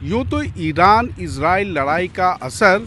यूँ तो Iran Israel लड़ाई का असर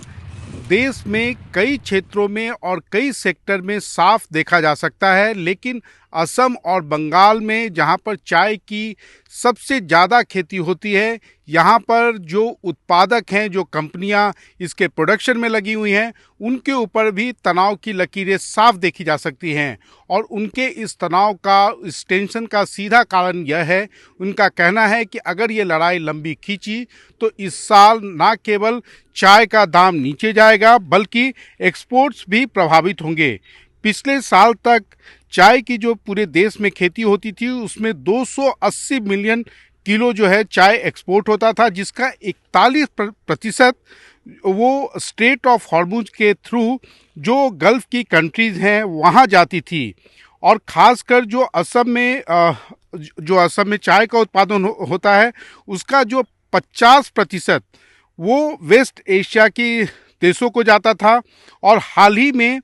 देश में कई क्षेत्रों में और कई सेक्टर में साफ देखा जा सकता है, लेकिन असम और बंगाल में जहां पर चाय की सबसे ज़्यादा खेती होती है, यहां पर जो उत्पादक हैं, जो कंपनियां इसके प्रोडक्शन में लगी हुई हैं, उनके ऊपर भी तनाव की लकीरें साफ देखी जा सकती हैं। और उनके इस तनाव का, इस टेंशन का सीधा कारण यह है, उनका कहना है कि अगर ये लड़ाई लंबी खींची तो इस साल ना केवल चाय का दाम नीचे जाएगा बल्कि एक्सपोर्ट्स भी प्रभावित होंगे। पिछले साल तक चाय की जो पूरे देश में खेती होती थी उसमें 280 मिलियन किलो जो है चाय एक्सपोर्ट होता था, जिसका 41% वो स्ट्रेट ऑफ हॉर्मुज के थ्रू जो गल्फ की कंट्रीज हैं वहाँ जाती थी। और ख़ासकर जो असम में चाय का उत्पादन होता है उसका जो 50% वो वेस्ट एशिया की देशों को जाता था। और हाल ही में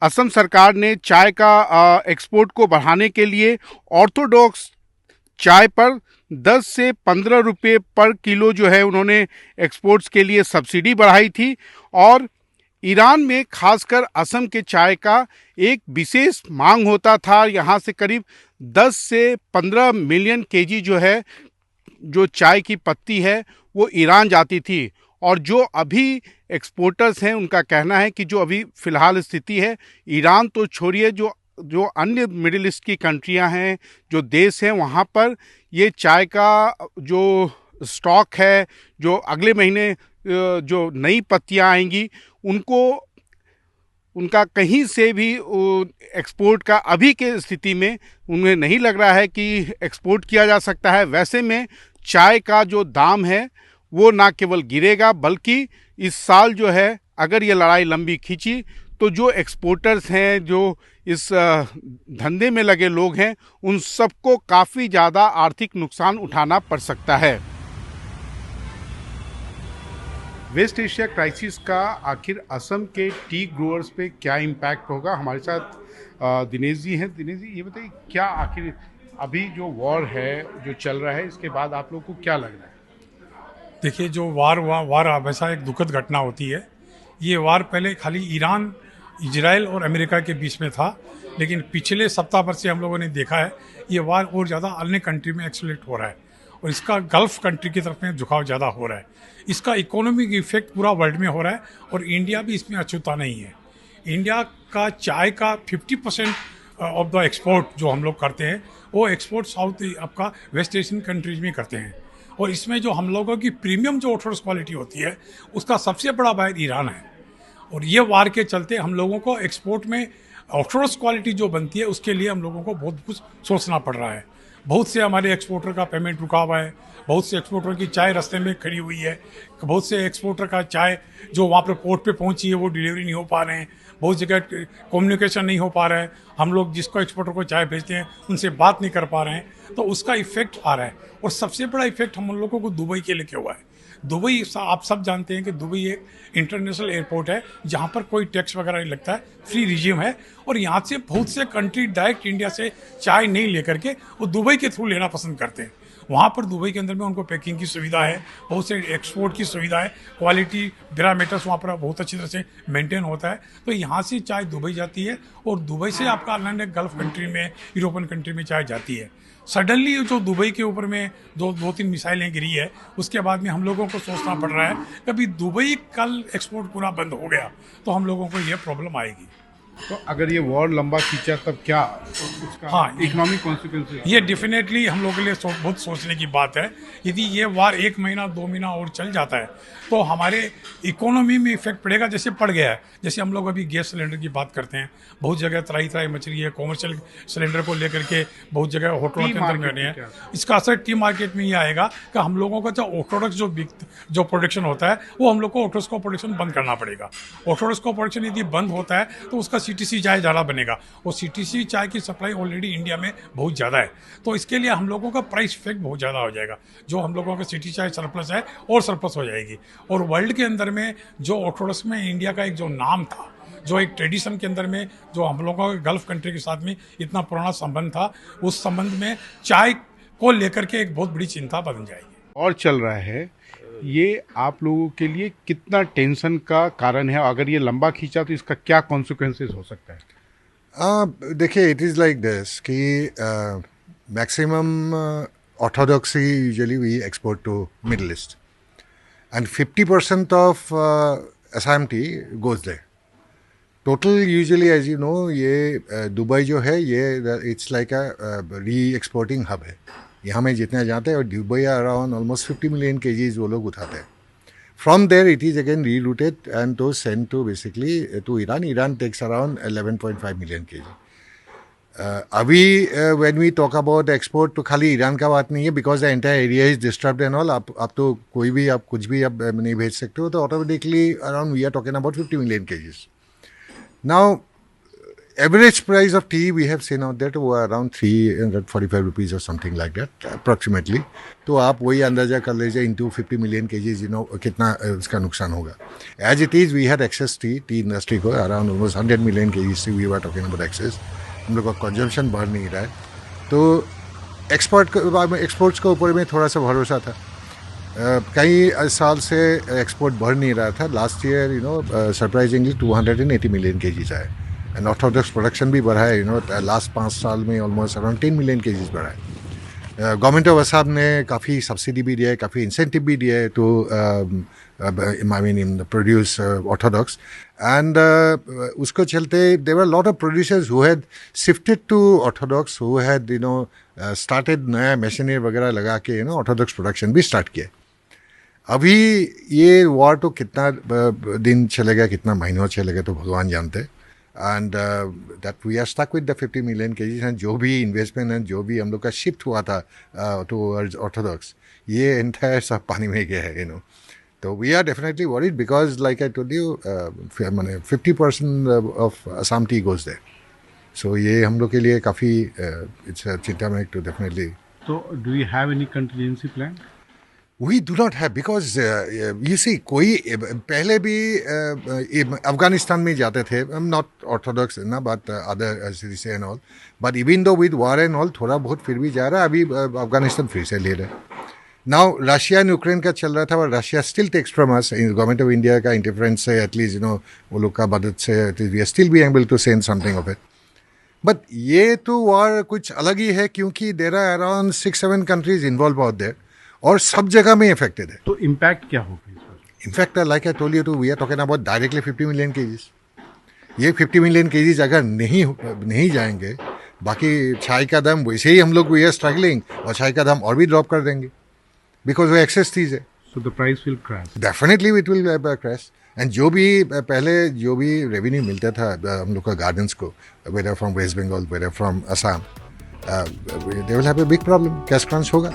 असम सरकार ने चाय का एक्सपोर्ट को बढ़ाने के लिए ऑर्थोडॉक्स चाय पर 10 से 15 रुपये पर किलो जो है उन्होंने एक्सपोर्ट्स के लिए सब्सिडी बढ़ाई थी। और ईरान में खासकर असम के चाय का एक विशेष मांग होता था। यहाँ से करीब 10 से 15 मिलियन केजी जो है, जो चाय की पत्ती है वो ईरान जाती थी। और जो अभी एक्सपोर्टर्स हैं उनका कहना है कि जो अभी फ़िलहाल स्थिति है, ईरान तो छोड़िए, जो जो अन्य मिडिल ईस्ट की कंट्रियां हैं, जो देश हैं, वहाँ पर ये चाय का जो स्टॉक है, जो अगले महीने जो नई पत्तियां आएंगी उनको, उनका कहीं से भी एक्सपोर्ट का अभी के स्थिति में उन्हें नहीं लग रहा है कि एक्सपोर्ट किया जा सकता है। वैसे में चाय का जो दाम है वो ना केवल गिरेगा बल्कि इस साल जो है, अगर ये लड़ाई लंबी खींची तो जो एक्सपोर्टर्स हैं, जो इस धंधे में लगे लोग हैं, उन सबको काफ़ी ज़्यादा आर्थिक नुकसान उठाना पड़ सकता है। वेस्ट एशिया क्राइसिस का आखिर असम के टी ग्रोअर्स पे क्या इम्पैक्ट होगा? हमारे साथ दिनेश जी हैं। दिनेश जी, ये बताइए, क्या आखिर अभी जो वॉर है जो चल रहा है, इसके बाद आप लोग को क्या लग रहा है? देखिए, जो वार हमेशा एक दुखद घटना होती है। ये वार पहले खाली ईरान, इजराइल और अमेरिका के बीच में था, लेकिन पिछले सप्ताह भर से हम लोगों ने देखा है ये वार और ज़्यादा अन्य कंट्री में एक्सलेट हो रहा है और इसका गल्फ कंट्री की तरफ में झुकाव ज़्यादा हो रहा है। इसका इकोनॉमिक इफेक्ट पूरा वर्ल्ड में हो रहा है और इंडिया भी इसमें अछूता नहीं है। इंडिया का चाय का 50% ऑफ द एक्सपोर्ट जो हम लोग करते हैं वो एक्सपोर्ट साउथ आपका वेस्ट एशियन कंट्रीज में करते हैं। और इसमें जो हम लोगों की प्रीमियम जो ऑर्थोडॉक्स क्वालिटी होती है उसका सबसे बड़ा बायर ईरान है। और ये वार के चलते हम लोगों को एक्सपोर्ट में ऑर्थोडॉक्स क्वालिटी जो बनती है उसके लिए हम लोगों को बहुत कुछ सोचना पड़ रहा है। बहुत से हमारे एक्सपोर्टर का पेमेंट रुका हुआ है, बहुत से एक्सपोर्टर की चाय रास्ते में खड़ी हुई है, बहुत से एक्सपोर्टर का चाय जो वहाँ पर पोर्ट पे पहुँची है वो डिलीवरी नहीं हो पा रहे हैं, बहुत जगह कम्युनिकेशन नहीं हो पा रहा है, हम लोग जिसको एक्सपोर्टर को चाय भेजते हैं उनसे बात नहीं कर पा रहे हैं, तो उसका इफेक्ट आ रहा है। और सबसे बड़ा इफेक्ट हम लोगों को दुबई के लेके हुआ है। दुबई, आप सब जानते हैं कि दुबई एक इंटरनेशनल एयरपोर्ट है जहाँ पर कोई टैक्स वगैरह नहीं लगता है, फ्री रिजीम है। और यहाँ से बहुत से कंट्री डायरेक्ट इंडिया से चाय नहीं लेकर के वो दुबई के थ्रू लेना पसंद करते हैं। वहाँ पर दुबई के अंदर में उनको पैकिंग की सुविधा है, बहुत से एक्सपोर्ट की सुविधा है, क्वालिटी पैरामीटर्स वहाँ पर बहुत अच्छी तरह से मेंटेन होता है। तो यहाँ से चाय दुबई जाती है और दुबई से आपका अन्य गल्फ कंट्री में, यूरोपियन कंट्री में चाय जाती है। सडनली जो दुबई के ऊपर में दो तीन मिसाइलें गिरी है उसके बाद में हम लोगों को सोचना पड़ रहा है कभी दुबई कल एक्सपोर्ट पूरा बंद हो गया तो हम लोगों को ये प्रॉब्लम आएगी। तो अगर ये वॉर लंबा खींचा तब क्या उसका हाँ, इकोनॉमिक कॉन्सिक्वेंसेस? ये डेफिनेटली हम लोगों के लिए बहुत सोचने की बात है। यदि ये वार 1 महीना 2 महीना और चल जाता है तो हमारे इकोनॉमी में इफेक्ट पड़ेगा, जैसे पड़ गया है। जैसे हम लोग अभी गैस सिलेंडर की बात करते हैं, बहुत जगह त्राही मच रही है, कॉमर्शियल सिलेंडर को लेकर के बहुत जगह होटलों के अंदर में है। इसका असर टी मार्केट में ये आएगा कि हम लोगों का जो ऑर्थोडॉक्स जो प्रोडक्शन होता है वो हम लोग को ऑर्थोडॉक्स को प्रोडक्शन बंद करना पड़ेगा। ऑर्थोडॉक्स को प्रोडक्शन यदि बंद होता है तो उसका सीटीसी चाय ज़्यादा बनेगा और सीटीसी चाय की सप्लाई ऑलरेडी इंडिया में बहुत ज़्यादा है, तो इसके लिए हम लोगों का प्राइस इफेक्ट बहुत ज़्यादा हो जाएगा। जो हम लोगों का सिटी चाय सरप्लस है और सरप्लस हो जाएगी। और वर्ल्ड के अंदर में जो ऑर्थोडॉक्स में इंडिया का एक जो नाम था, जो एक ट्रेडिशन के अंदर में जो हम लोगों के गल्फ कंट्री के साथ में इतना पुराना संबंध था, उस संबंध में चाय को लेकर के एक बहुत बड़ी चिंता बन जाएगी। और चल रहा है, ये आप लोगों के लिए कितना टेंशन का कारण है? अगर ये लंबा खींचा तो इसका क्या कॉन्सिक्वेंसेस हो सकता है? देखिए, इट इज़ लाइक दिस कि maximum orthodoxy usually we export to Middle East and 50% of SIMT goes there. Total usually as you know ये दुबई जो है ये इट्स लाइक अ री एक्सपोर्टिंग हब है. यहाँ में जितने जाते हैं और Dubai around almost 50 million KGs वो लोग उठाते हैं. From there, it is again rerouted and to sent to basically to Iran. Iran takes around 11.5 million kg. अभी when we talk about export तो खाली ईरान का बात नहीं है because the entire area is disturbed and all. आप तो कोई भी आप कुछ भी आप नहीं भेज सकते हो तो automatically around we are talking about 50 million kgs. Now, average price of tea we have seen out there to around 345 rupees or something like that approximately. तो आप वही अंदाजा कर लीजिए into 50 million kgs, you know कितना उसका नुकसान होगा. As it is, we had excess tea industry को around almost 100 million kgs we were talking about excess. हम लोग का consumption बढ़ नहीं रहा है. तो एक्सपोर्ट्स के ऊपर में थोड़ा सा भरोसा था. कई साल से एक्सपोर्ट बढ़ नहीं रहा था. Last year you know surprisingly 280 million KGs आए एंड ऑर्थोडॉक्स प्रोडक्शन भी बढ़ा है. यू नो लास्ट 5 साल में ऑलमोस्ट अराउंड 10 मिलियन केजीज बढ़ा है. गवर्नमेंट ऑफ असम ने काफ़ी सब्सिडी भी दिया है, काफ़ी इंसेंटिव भी दिया है to I mean in produce orthodox and उसको चलते there were lot of producers who had shifted to orthodox, who had you know started नया मशीनरी वगैरह लगा के यू नो ऑर्थोडॉक्स प्रोडक्शन भी स्टार्ट किया. अभी ये वॉर तो कितना दिन चलेगा, कितना महीनों चलेगा तो भगवान जानते हैं. And that we are stuck with the 50 million KGs and जो भी इन्वेस्टमेंट है, जो भी हम लोग का शिफ्ट हुआ था टुवर्ड्स ऑर्थोडॉक्स, ये एंटायर सब पानी में गया है. यू नो तो we are definitely worried because like I told you मैंने 50% of Assam tea goes there. So ये हम लोग के लिए काफ़ी इट्स चिंता में टू डेफिनेटली. तो do you have any contingency plan? We do not have because you see कोई पहले भी अफगानिस्तान में जाते थे. I'm not orthodox ना, but other cities and all, but even though with war and all थोड़ा बहुत फिर भी जा रहा है. अभी अफगानिस्तान फिर से ले रहे हैं. Now रशिया एंड यूक्रेन का चल रहा था और Russia still takes from us. Government of India का इंटरफेरेंस से एटलीस्ट यू नो वो लोग का मदद से we are still be able to send something of it. But ये तो वॉर कुछ अलग ही है क्योंकि there are around 6-7 countries involved out there और सब जगह में इफेक्टेड है. तो इम्पैक्ट क्या होगा इस पर? In fact like I told you to we are talking about directly 50 million KGs. ये 50 मिलियन केजीज अगर नहीं जाएंगे, बाकी चाय का दाम वैसे ही हम लोग वी आर स्ट्रगलिंग और चाय का दाम और भी ड्रॉप कर देंगे बिकॉज वो एक्सेस चीज़ है. So the price will crash. Definitely it will crash. And जो भी पहले जो भी रेवेन्यू मिलता था हम लोग का गार्डन्स को, whether from West Bengal, whether from Assam, they will have a big problem. Cash crunch होगा.